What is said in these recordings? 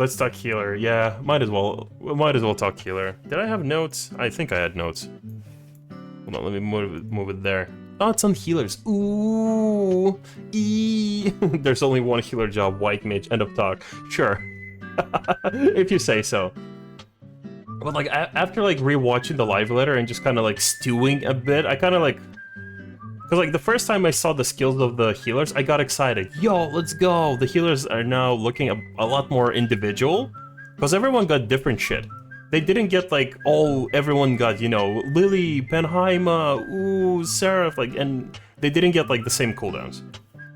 Let's talk healer. Yeah, might as well. Might as well talk healer. Did I have notes? I think I had notes. Hold on, let me move it there. Oh, it's on healers. Ooh, There's only one healer job. White mage. End of talk. Sure, if you say so. But like after like rewatching the live letter and just kind of like stewing a bit, I kind of like. Because, like, the first time I saw the skills of the healers, I got excited. Yo, let's go! The healers are now looking a lot more individual. Because everyone got different shit. They didn't get, like, everyone got, you know, Lily, Penheima, ooh, Seraph, like, and they didn't get, like, the same cooldowns.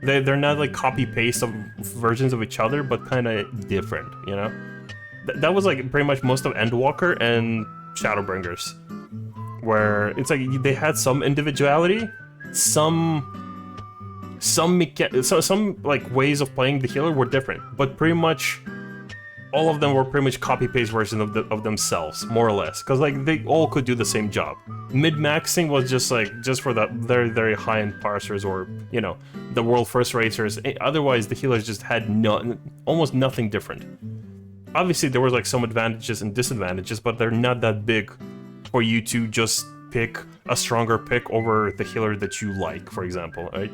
They're not, like, copy-paste of versions of each other, but kind of different, you know? That was, like, pretty much most of Endwalker and Shadowbringers. Where it's like, they had some individuality, some like ways of playing the healer were different, but pretty much all of them were pretty much copy-paste version of themselves, more or less, because like they all could do the same job. Mid-maxing was just for the very, very high-end parsers or, you know, the world first racers. Otherwise, the healers just had almost nothing different. Obviously, there was like some advantages and disadvantages, but they're not that big for you to just pick a stronger pick over the healer that you like, for example, right?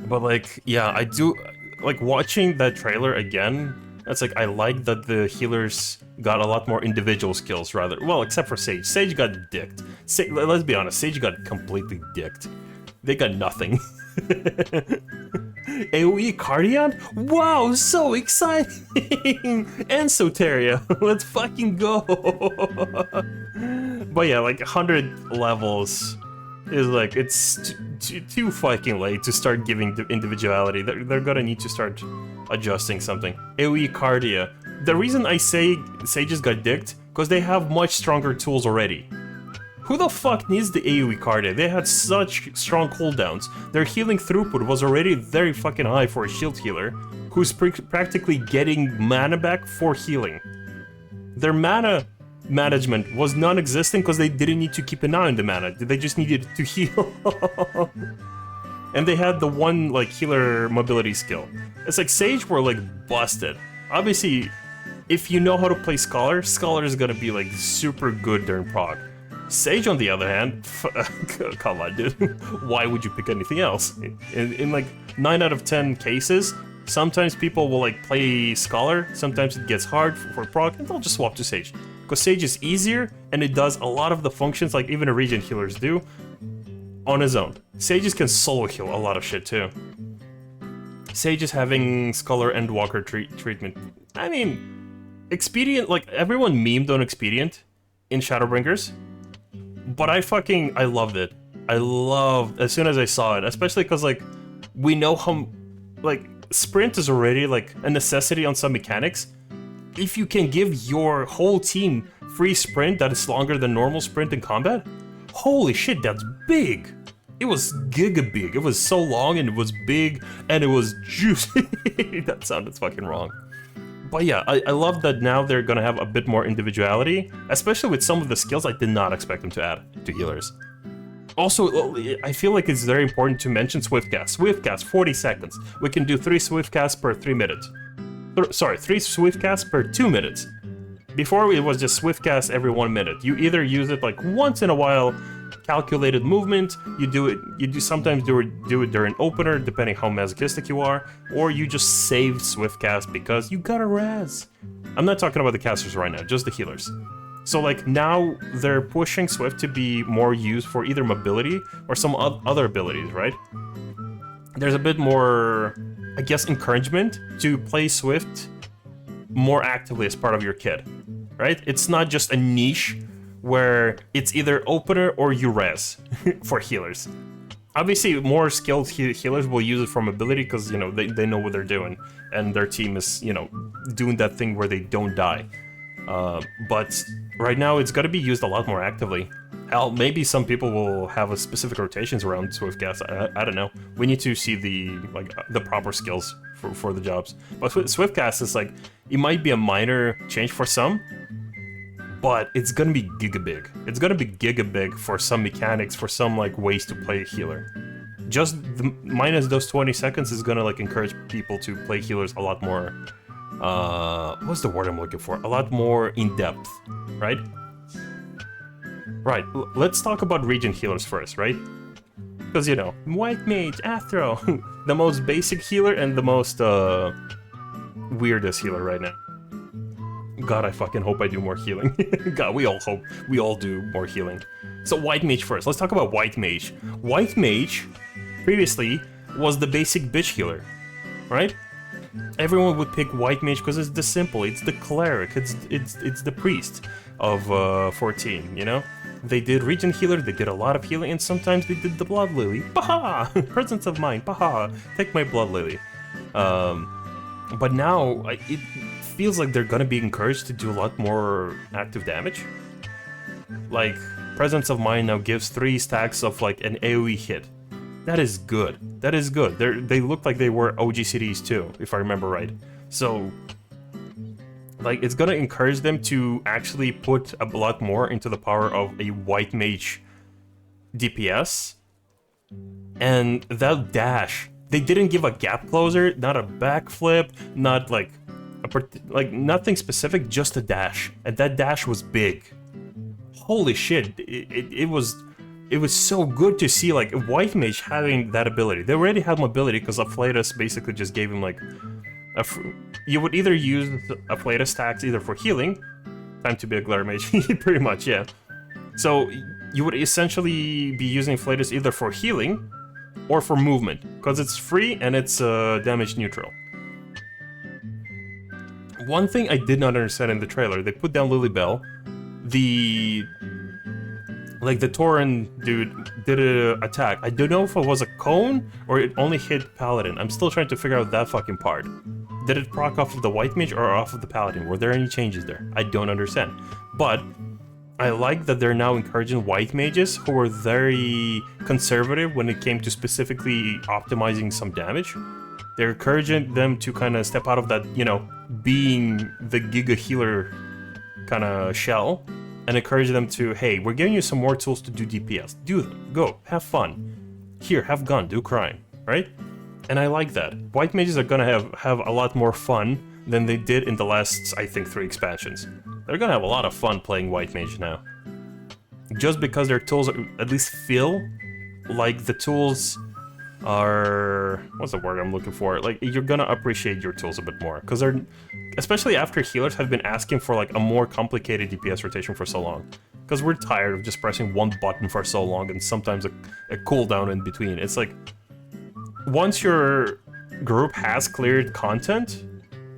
But like, yeah, I do like watching that trailer again. It's like I like that the healers got a lot more individual skills rather. Well, except for Sage. Sage got dicked. Let's be honest, Sage got completely dicked. They got nothing. AoE Cardion? Wow, so exciting! And Soteria, let's fucking go! But yeah, like 100 levels is like, it's too fucking late to start giving the individuality. They're gonna need to start adjusting something. AoE Cardia. The reason I say Sages got dicked, because they have much stronger tools already. Who the fuck needs the AoE Cardia? They had such strong cooldowns. Their healing throughput was already very fucking high for a shield healer, who's practically getting mana back for healing. Their mana management was non-existent because they didn't need to keep an eye on the mana. They just needed to heal. And they had the one, like, healer mobility skill. It's like Sage were, like, busted. Obviously, if you know how to play Scholar, Scholar is gonna be, like, super good during proc. Sage, on the other hand, come on, dude. Why would you pick anything else? In like 9 out of 10 cases, sometimes people will like play Scholar, sometimes it gets hard for proc, and they'll just swap to Sage. Because Sage is easier, and it does a lot of the functions like even a regen healers do, on his own. Sages can solo heal a lot of shit too. Sage is having Scholar and Walker treatment. I mean, Expedient, like everyone memed on Expedient in Shadowbringers. But I loved it. I loved, as soon as I saw it, especially because, like, we know how, like, sprint is already, like, a necessity on some mechanics. If you can give your whole team free sprint that is longer than normal sprint in combat, holy shit, that's big! It was giga big. It was so long, and it was big, and it was juicy. That sounded fucking wrong. But yeah, I love that now they're gonna have a bit more individuality, especially with some of the skills I did not expect them to add to healers. Also, I feel like it's very important to mention Swiftcast. Swiftcast, 40 seconds. We can do 3 Swiftcasts per 3 minutes. Sorry, 3 Swiftcasts per 2 minutes. Before, it was just Swiftcast every 1 minute. You either use it like once in a while, calculated movement, you sometimes do it during opener, depending how masochistic you are, or you just save Swiftcast because you gotta res. I'm not talking about the casters right now, just the healers. So like now they're pushing Swift to be more used for either mobility or some other abilities, right? There's a bit more, I guess, encouragement to play Swift more actively as part of your kit, right? It's not just a niche where it's either opener or you res for healers. Obviously, more skilled healers will use it for mobility because, you know, they know what they're doing, and their team is, you know, doing that thing where they don't die. But right now, it's got to be used a lot more actively. Hell, maybe some people will have a specific rotations around Swiftcast. I don't know. We need to see the proper skills for the jobs. But Swiftcast is like, it might be a minor change for some, but it's gonna be giga big. It's gonna be giga big for some mechanics, for some like ways to play a healer. Just minus those 20 seconds is gonna like encourage people to play healers a lot more what's the word I'm looking for? A lot more in depth, right? Right, let's talk about region healers first, right? Because, you know, White Mage, Astro, the most basic healer and the most, weirdest healer right now. God, I fucking hope I do more healing. God, we all do more healing. So White Mage first, let's talk about White Mage. White Mage, previously, was the basic bitch healer, right? Everyone would pick White Mage because it's the simple, it's the cleric, it's the priest of 14, you know? They did region healer, they did a lot of healing, and sometimes they did the blood lily. Baha! Presence of mind, baha! Take my blood lily. But now, it feels like they're gonna be encouraged to do a lot more active damage. Like, Presence of Mind now gives 3 stacks of like an AoE hit. That is good. That is good. They look like they were OG cities too, if I remember right. So, like, it's gonna encourage them to actually put a lot more into the power of a White Mage DPS. And that dash, they didn't give a gap closer, not a backflip, not like nothing specific, just a dash. And that dash was big. Holy shit, it was so good to see like White Mage having that ability. They already had mobility because Afflatus basically just gave him like you would either use Afflatus stacks either for healing, time to be a Glare Mage, pretty much, yeah. So you would essentially be using Afflatus either for healing or for movement, because it's free and it's damage neutral. One thing I did not understand in the trailer, they put down Lilybell, the Tauren dude did an attack. I don't know if it was a cone or it only hit Paladin. I'm still trying to figure out that fucking part. Did it proc off of the White Mage or off of the Paladin? Were there any changes there? I don't understand. But I like that they're now encouraging White Mages who were very conservative when it came to specifically optimizing some damage. They're encouraging them to kind of step out of that, you know, being the Giga Healer kind of shell, and encourage them to, hey, we're giving you some more tools to do DPS. Do them. Go. Have fun. Here, have gun. Do crime. Right? And I like that. White Mages are gonna have a lot more fun than they did in the last, I think, 3 expansions. They're gonna have a lot of fun playing White Mage now. Just because their tools at least feel like the tools are... what's the word I'm looking for? Like, you're gonna appreciate your tools a bit more. Because they're... especially after healers have been asking for like a more complicated DPS rotation for so long. Because we're tired of just pressing one button for so long and sometimes a cooldown in between. It's like, once your group has cleared content,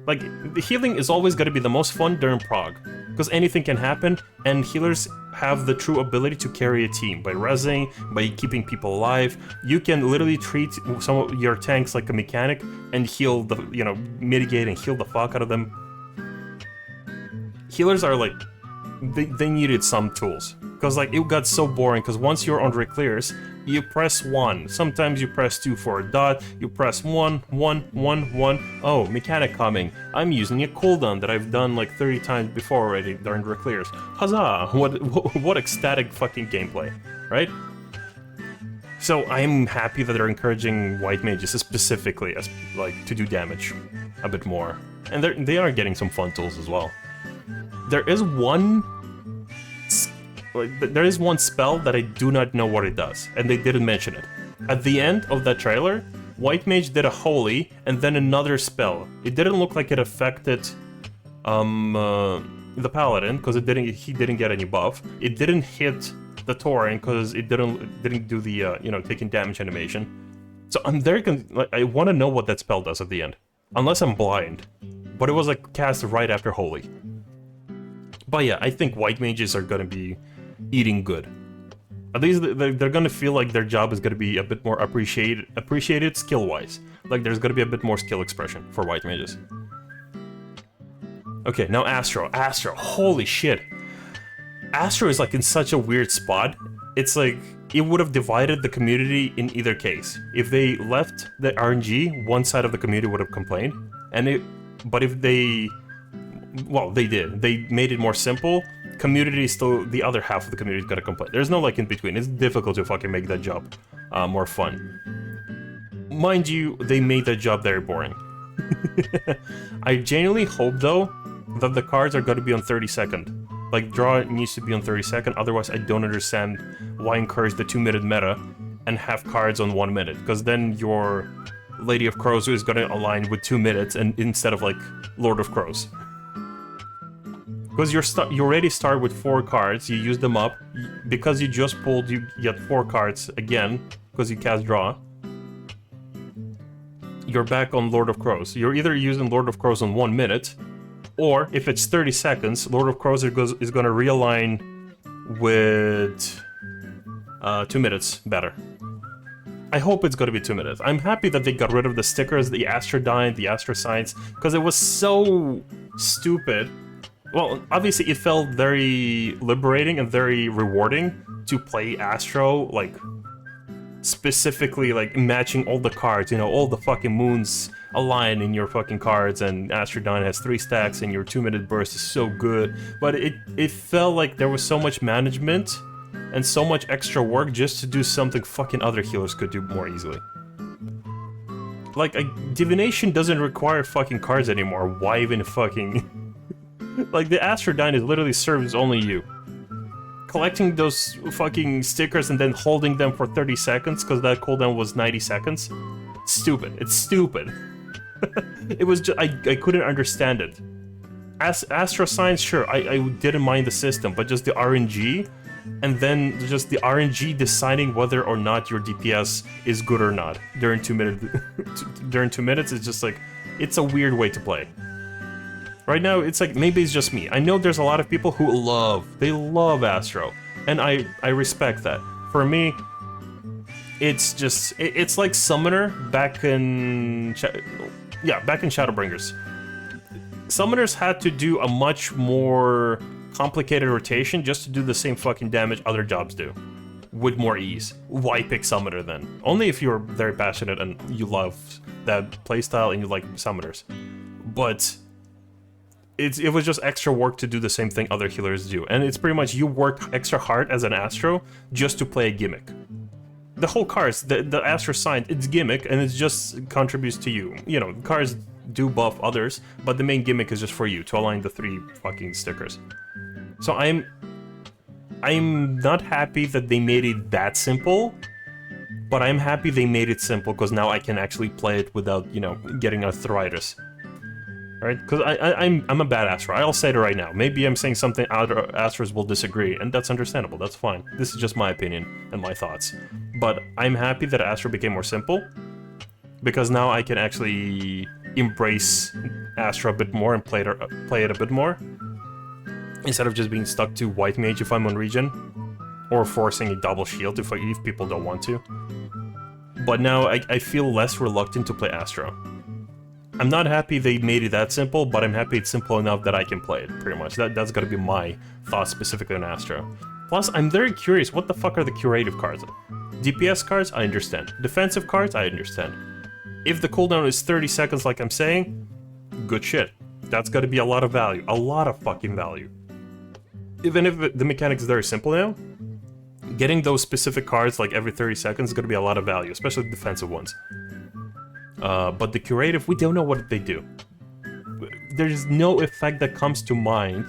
like, the healing is always going to be the most fun during prog. Because anything can happen, and healers have the true ability to carry a team. By rezzing, by keeping people alive, you can literally treat some of your tanks like a mechanic and heal the, you know, mitigate and heal the fuck out of them. Healers are like, they needed some tools. Because like, it got so boring, because once you're on reclears, you press 1. Sometimes you press 2 for a dot, you press 1, 1, 1, 1. Oh, mechanic coming. I'm using a cooldown that I've done like 30 times before already during reclears. Huzzah! What ecstatic fucking gameplay, right? So I'm happy that they're encouraging White Mages specifically as like to do damage a bit more. And they are getting some fun tools as well. There is one spell that I do not know what it does, and they didn't mention it. At the end of that trailer, White Mage did a Holy, and then another spell. It didn't look like it affected the Paladin, because he didn't get any buff. It didn't hit the Tauren, because it didn't do the, you know, taking damage animation. So I'm I want to know what that spell does at the end. Unless I'm blind. But it was like cast right after Holy. But yeah, I think White Mages are gonna be eating good. At least they're gonna feel like their job is gonna be a bit more appreciated skill-wise. Like, there's gonna be a bit more skill expression for White Mages. Okay, now Astro. Holy shit. Astro is like in such a weird spot. It's like, it would have divided the community in either case. If they left the RNG, one side of the community would have complained. But if they... well, they did. They made it more simple. Community is still... the other half of the community is gonna complain. There's no, like, in between. It's difficult to fucking make that job more fun. Mind you, they made that job very boring. I genuinely hope, though, that the cards are going to be on 30-second. Like, draw needs to be on 30-second, otherwise I don't understand why encourage the 2-minute meta and have cards on 1 minute, because then your Lady of Crows is going to align with 2 minutes and instead of, like, Lord of Crows. Because you already start with 4 cards, you use them up, because you just pulled, you get 4 cards again, because you cast draw. You're back on Lord of Crows. You're either using Lord of Crows on 1 minute, or if it's 30 seconds, Lord of Crows is going to realign with 2 minutes better. I hope it's going to be 2 minutes. I'm happy that they got rid of the stickers, the Astrodyne, the Astro Signs, because it was so stupid. Well, obviously it felt very liberating and very rewarding to play Astro, like, specifically, like, matching all the cards, you know, all the fucking moons align in your fucking cards, and Astrodyne has 3 stacks, and your 2-minute burst is so good. But it felt like there was so much management and so much extra work just to do something fucking other healers could do more easily. Like, Divination doesn't require fucking cards anymore. Why even fucking... Like, the Astrodyne is literally serves only you. Collecting those fucking stickers and then holding them for 30 seconds, because that cooldown was 90 seconds. Stupid. It's stupid. It was just... I couldn't understand it. Astro Signs, sure, I didn't mind the system, but just the RNG, and then just the RNG deciding whether or not your DPS is good or not during 2 minutes. During 2 minutes, it's just like... It's a weird way to play. Right now, it's like, maybe it's just me. I know there's a lot of people who they love Astro. And I respect that. For me, it's just, it's like Summoner back in, back in Shadowbringers. Summoners had to do a much more complicated rotation just to do the same fucking damage other jobs do. With more ease. Why pick Summoner then? Only if you're very passionate and you love that playstyle and you like Summoners. But... It was just extra work to do the same thing other healers do, and it's pretty much you work extra hard as an Astro just to play a gimmick. The whole cards, the Astro Sign, it's gimmick, and it just contributes to you. You know, cards do buff others, but the main gimmick is just for you, to align the 3 fucking stickers. So I'm not happy that they made it that simple, but I'm happy they made it simple, because now I can actually play it without, you know, getting arthritis. Right? Because I'm a bad Astro. I'll say it right now. Maybe I'm saying something other Astros will disagree, and that's understandable. That's fine. This is just my opinion and my thoughts. But I'm happy that Astro became more simple, because now I can actually embrace Astro a bit more and play it a bit more, instead of just being stuck to White Mage if I'm on regen, or forcing a double shield if people don't want to. But now I feel less reluctant to play Astro. I'm not happy they made it that simple, but I'm happy it's simple enough that I can play it, pretty much. That's gotta be my thoughts specifically on Astro. Plus, I'm very curious, what the fuck are the curative cards? DPS cards, I understand. Defensive cards, I understand. If the cooldown is 30 seconds like I'm saying, good shit. That's gotta be a lot of value. A lot of fucking value. Even if the mechanic is very simple now, getting those specific cards like every 30 seconds is gonna be a lot of value, especially the defensive ones. But the curative, we don't know what they do. There's no effect that comes to mind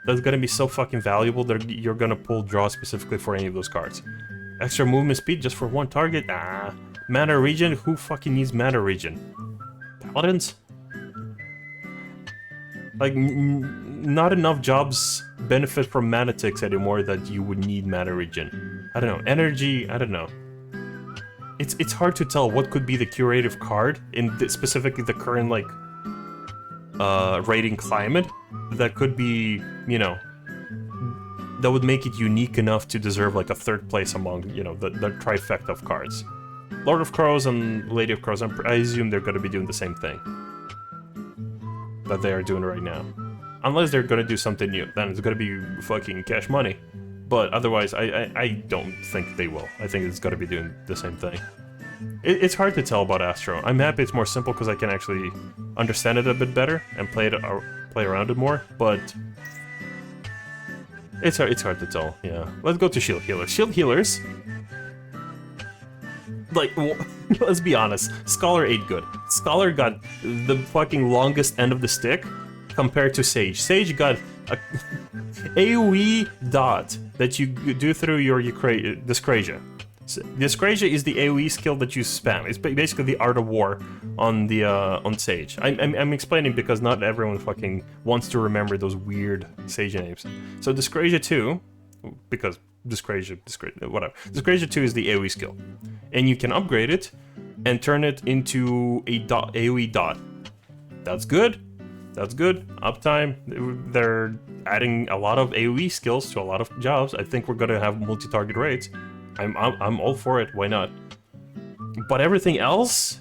that's gonna be so fucking valuable that you're gonna pull draw specifically for any of those cards. Extra movement speed just for one target? Nah. Mana regen? Who fucking needs mana regen? Paladins? Like, not enough jobs benefit from mana ticks anymore that you would need mana regen. I don't know. Energy? I don't know. It's hard to tell what could be the curative card in specifically the current, like, rating climate that could be, you know, that would make it unique enough to deserve, like, a 3rd place among, you know, the trifecta of cards. Lord of Crows and Lady of Crows, I assume they're gonna be doing the same thing that they are doing right now. Unless they're gonna do something new, then it's gonna be fucking cash money. But otherwise, I don't think they will. I think it's gotta be doing the same thing. It's hard to tell about Astro. I'm happy it's more simple because I can actually understand it a bit better and play around it more, but it's hard to tell, yeah. Let's go to Shield Healers. Shield Healers Like, let's be honest, Scholar ate good. Scholar got the fucking longest end of the stick compared to Sage. Sage got a AoE dot that you do through your Dyscrasia. Dyscrasia is the AoE skill that you spam. It's basically the Art of War on the on Sage. I'm explaining because not everyone fucking wants to remember those weird Sage names. So Dyscrasia 2, because Dyscrasia, whatever. Dyscrasia 2 is the AoE skill, and you can upgrade it and turn it into a AoE dot. That's good. That's good. Uptime. They're adding a lot of AoE skills to a lot of jobs. I think we're gonna have multi-target rates. I'm all for it. Why not? But everything else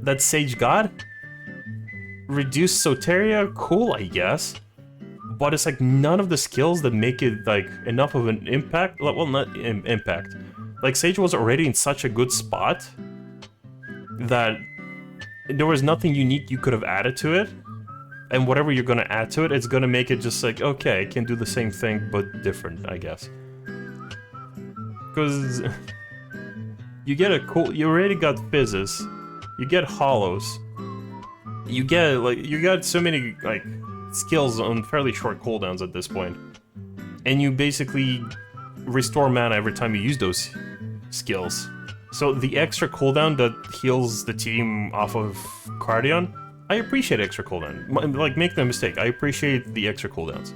that Sage got, reduced Soteria, cool, I guess. But it's like none of the skills that make it like enough of an impact. Well, not impact. Like Sage was already in such a good spot that there was nothing unique you could have added to it. And whatever you're gonna add to it, it's gonna make it just like, okay, it can do the same thing but different, I guess. Because you get a cool, you already got fizzes, you get hollows, you got so many like skills on fairly short cooldowns at this point, and you basically restore mana every time you use those skills. So the extra cooldown that heals the team off of Cardion, I appreciate extra cooldown. Like, make no mistake, I appreciate the extra cooldowns.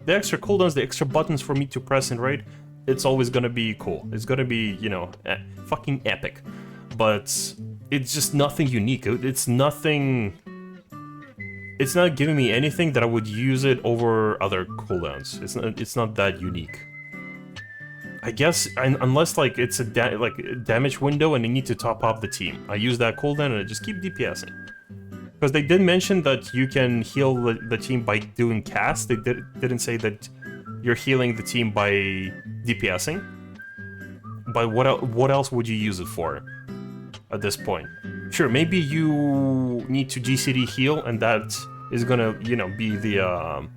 The extra cooldowns, the extra buttons for me to press and raid, it's always gonna be cool. It's gonna be, you know, fucking epic. But it's just nothing unique. It's nothing... It's not giving me anything that I would use it over other cooldowns. It's not that unique. I guess, unless like it's a damage window and I need to top up the team. I use that cooldown and I just keep DPSing. Because they did mention that you can heal the team by doing casts. They didn't say that you're healing the team by DPSing. But what else would you use it for at this point? Sure, maybe you need to GCD heal, and that is gonna, you know, be the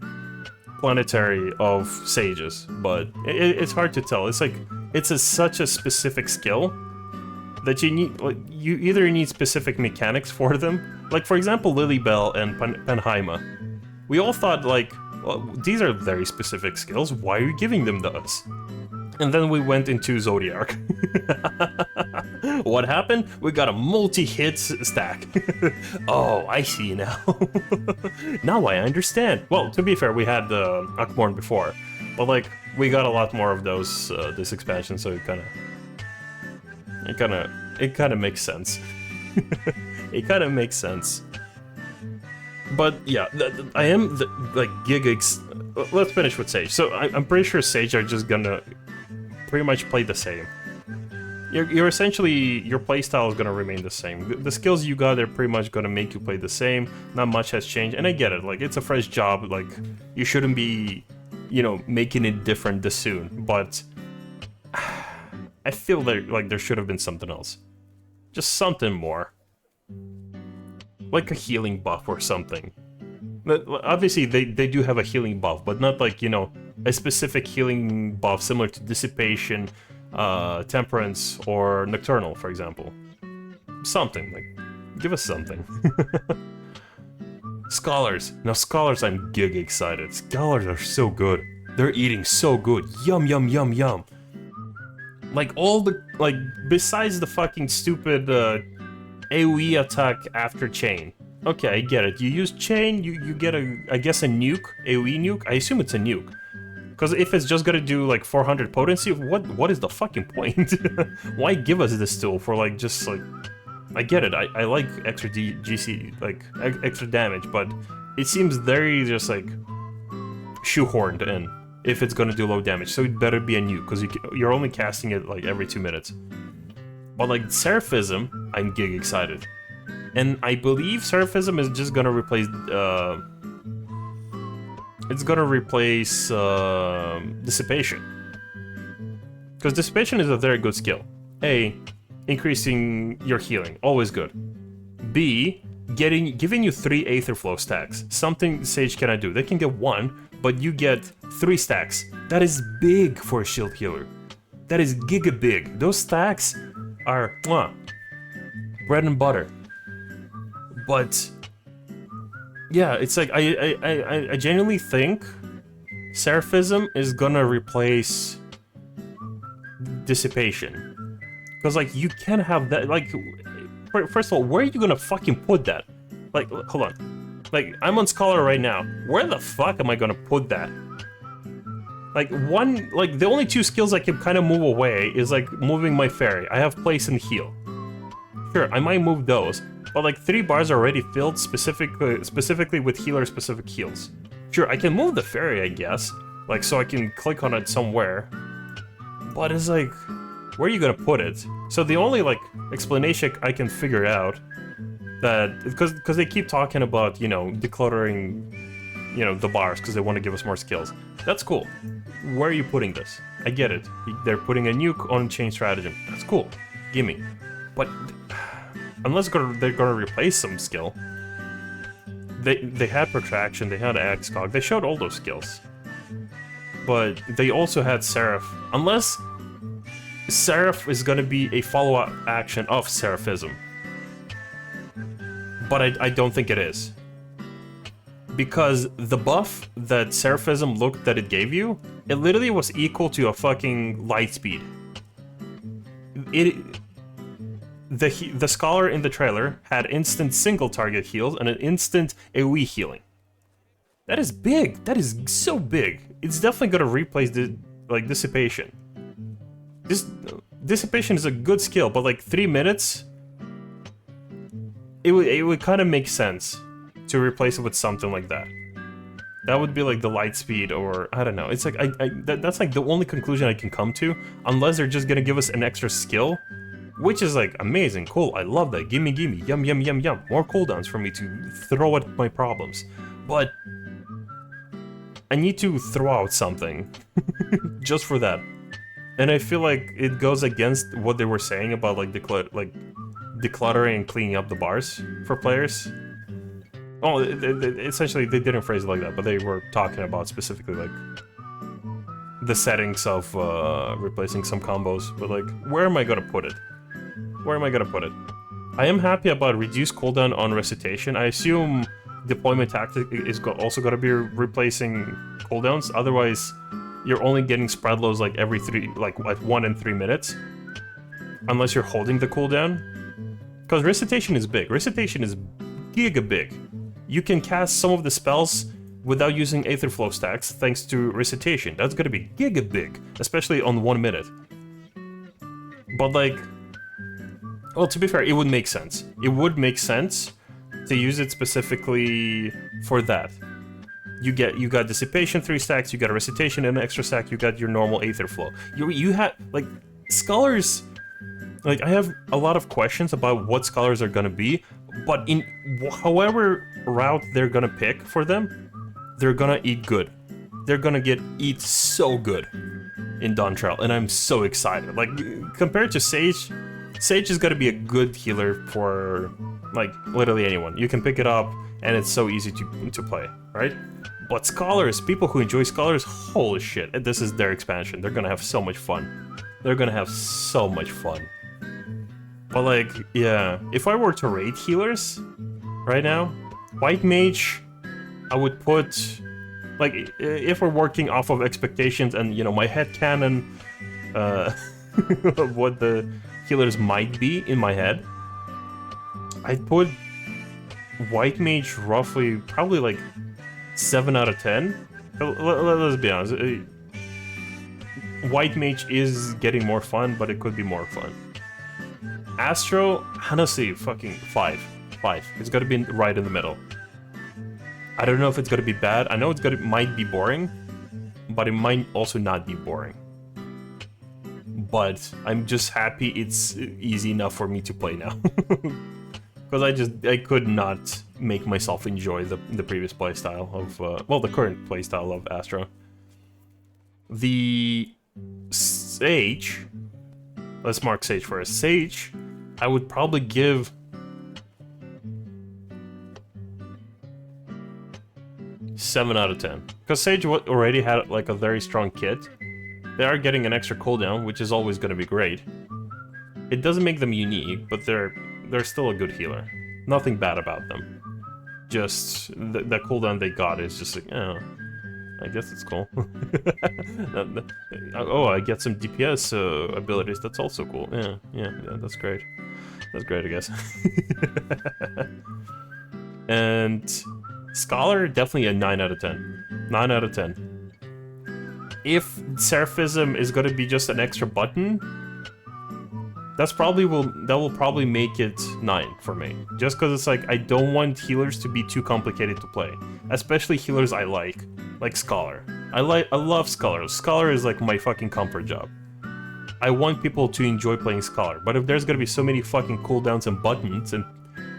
planetary of sages. But it's hard to tell. It's like such a specific skill that you need. Like, you either need specific mechanics for them. Like, for example, Lilybell and Penheima. We all thought, like, well, these are very specific skills. Why are you giving them to us? And then we went into Zodiac. What happened? We got a multi-hit stack. Oh, I see now. Now I understand. Well, to be fair, we had Akmorn before, but like we got a lot more of those this expansion, so it kind of makes sense. It kind of makes sense. But yeah, I am like gigs. Let's finish with Sage. So I'm pretty sure Sage are just gonna pretty much play the same. You're essentially, your playstyle is gonna remain the same. The skills you got, they're pretty much gonna make you play the same. Not much has changed, and I get it. Like, it's a fresh job. Like, you shouldn't be, you know, making it different this soon. But I feel like there should have been something else, just something more, like a healing buff or something. Obviously, they do have a healing buff, but not like, you know, a specific healing buff similar to Dissipation, Temperance, or Nocturnal, for example. Something, like, give us something. Scholars. Now, Scholars, I'm gig excited. Scholars are so good. They're eating so good. Yum, yum, yum, yum. Like, all the, like, besides the fucking stupid AoE attack after Chain. Okay, I get it. You use Chain, you get I guess a nuke, AoE nuke. I assume it's a nuke. Because if it's just gonna do like 400 potency, what is the fucking point? Why give us this tool for like, just like... I get it, I like extra GC, like extra damage, but it seems very just like shoehorned in if it's gonna do low damage. So it better be a nuke, because you're only casting it like every 2 minutes. But like Seraphism, I'm gig excited. And I believe Seraphism is just gonna replace, it's gonna replace Dissipation. Because Dissipation is a very good skill. A, increasing your healing, always good. B, giving you 3 Aetherflow stacks, something Sage cannot do. They can get 1, but you get 3 stacks. That is big for a shield healer. That is giga big. Those stacks are, bread and butter. But yeah, it's like I genuinely think Seraphism is gonna replace Dissipation. Because like you can't have that, like, first of all, where are you gonna fucking put that? Like, hold on. Like, I'm on Scholar right now. Where the fuck am I gonna put that? Like, the only two skills I can kind of move away is, like, moving my fairy. I have place and heal. Sure, I might move those, but, like, 3 bars are already filled specifically with healer-specific heals. Sure, I can move the fairy, I guess, like, so I can click on it somewhere. But it's like, where are you gonna put it? So the only, like, explanation I can figure out that, because they keep talking about, you know, decluttering, you know, the bars because they want to give us more skills. That's cool. Where are you putting this? I get it. They're putting a nuke on chain stratagem. That's cool. Gimme. But unless they're gonna replace some skill, they had protraction, they had Axcog, they showed all those skills. But they also had Seraph. Unless Seraph is gonna be a follow-up action of Seraphism. But I don't think it is. Because the buff that Seraphism looked that it gave you, it literally was equal to a fucking light speed. The Scholar in the trailer had instant single target heals and an instant AoE healing. That is big. That is so big. It's definitely gonna replace the, like, Dissipation. Dissipation is a good skill, but like 3 minutes, it would kind of make sense to replace it with something like that. That would be like the light speed, or I don't know. It's like that's like the only conclusion I can come to, unless they're just gonna give us an extra skill, which is like amazing, cool. I love that. Gimme, gimme, yum, yum, yum, yum. More cooldowns for me to throw at my problems, but I need to throw out something just for that. And I feel like it goes against what they were saying about like decluttering and cleaning up the bars for players. Oh, essentially they didn't phrase it like that, but they were talking about specifically like the settings of replacing some combos. But like, where am I gonna put it? Where am I gonna put it? I am happy about reduced cooldown on Recitation. I assume Deployment Tactic is also gonna be replacing cooldowns. Otherwise, you're only getting spread lows like every 1 and 3 minutes. Unless you're holding the cooldown. Because Recitation is big. Recitation is giga big. You can cast some of the spells without using Aetherflow stacks thanks to Recitation. That's gonna be giga big. Especially on 1 minute. But like... Well, to be fair, it would make sense. It would make sense to use it specifically for that. You got Dissipation 3 stacks, you got a Recitation and an extra stack, you got your normal Aetherflow. You have, like, Scholars... Like, I have a lot of questions about what Scholars are gonna be, but in however route they're gonna pick for them, they're gonna eat good. They're gonna eat so good in Dawntrail, and I'm so excited. Like, compared to Sage, Sage is gonna be a good healer for, like, literally anyone. You can pick it up, and it's so easy to play, right? But Scholars, people who enjoy Scholars, holy shit, this is their expansion. They're gonna have so much fun. They're gonna have so much fun. But like, yeah, if I were to rate healers right now, White Mage, I would put, like, if we're working off of expectations and, you know, my headcanon of what the healers might be in my head, I'd put White Mage roughly, probably like 7 out of 10. Let's be honest. White Mage is getting more fun, but it could be more fun. Astro, honestly, fucking 5. 5. It's gotta be right in the middle. I don't know if it's gonna be bad. I know might be boring, but it might also not be boring. But I'm just happy it's easy enough for me to play now. Because I could not make myself enjoy the previous playstyle of, well, the current playstyle of Astro. The Sage, let's mark Sage first. Sage, I would probably give... Seven out of 10. Because Sage already had like a very strong kit. They are getting an extra cooldown, which is always going to be great. It doesn't make them unique, but they're they're still a good healer. Nothing bad about them. Just the cooldown they got is just like, oh, I guess it's cool. Oh, I get some DPS abilities. That's also cool. Yeah, that's great. That's great, I guess. And Scholar, definitely a 9 out of 10. 9 out of 10. If Seraphism is going to be just an extra button, that will probably make it 9 for me. Just because it's like, I don't want healers to be too complicated to play. Especially healers I like Scholar. I love Scholar. Scholar is like my fucking comfort job. I want people to enjoy playing Scholar, but if there's gonna be so many fucking cooldowns and buttons, and,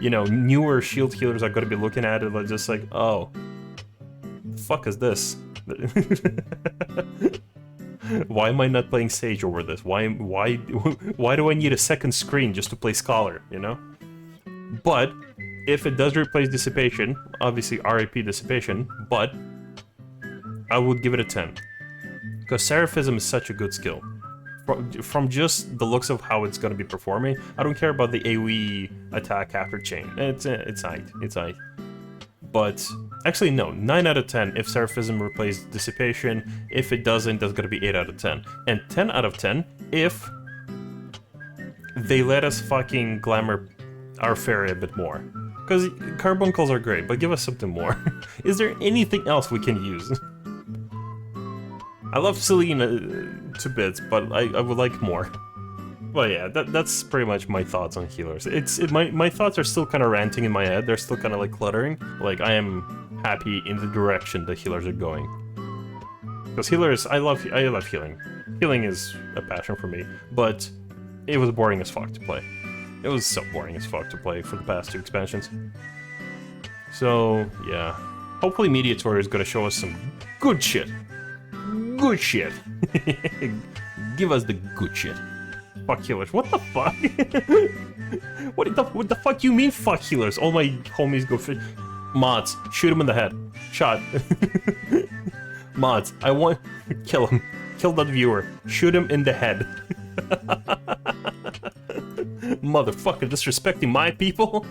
you know, newer shield healers are gonna be looking at it like, just like, oh, the fuck is this? Why am I not playing Sage over this? Why do I need a second screen just to play Scholar, you know? But if it does replace Dissipation, obviously RIP Dissipation, but I would give it a 10. Because Seraphism is such a good skill. From just the looks of how it's going to be performing, I don't care about the AoE attack after chain. It's aight. But actually, no, 9 out of 10 if Seraphism replaces Dissipation. If it doesn't, that's going to be 8 out of 10. And 10 out of 10 if they let us fucking glamour our fairy a bit more. Because carbuncles are great, but give us something more. Is there anything else we can use? I love Selena to bits, but I would like more. But yeah, that's pretty much my thoughts on healers. My thoughts are still kind of ranting in my head. They're still kind of like cluttering. Like, I am happy in the direction the healers are going. Because healers, I love healing. Healing is a passion for me, but it was boring as fuck to play. It was so boring as fuck to play for the past 2 expansions. So yeah, hopefully Mediator is gonna show us some good shit. Good shit. Give us the good shit. Fuck healers. What the fuck? What the fuck you mean fuck healers? All my homies go fish. Mods, shoot him in the head. Shot. Mods, I want... Kill him. Kill that viewer. Shoot him in the head. Motherfucker, disrespecting my people?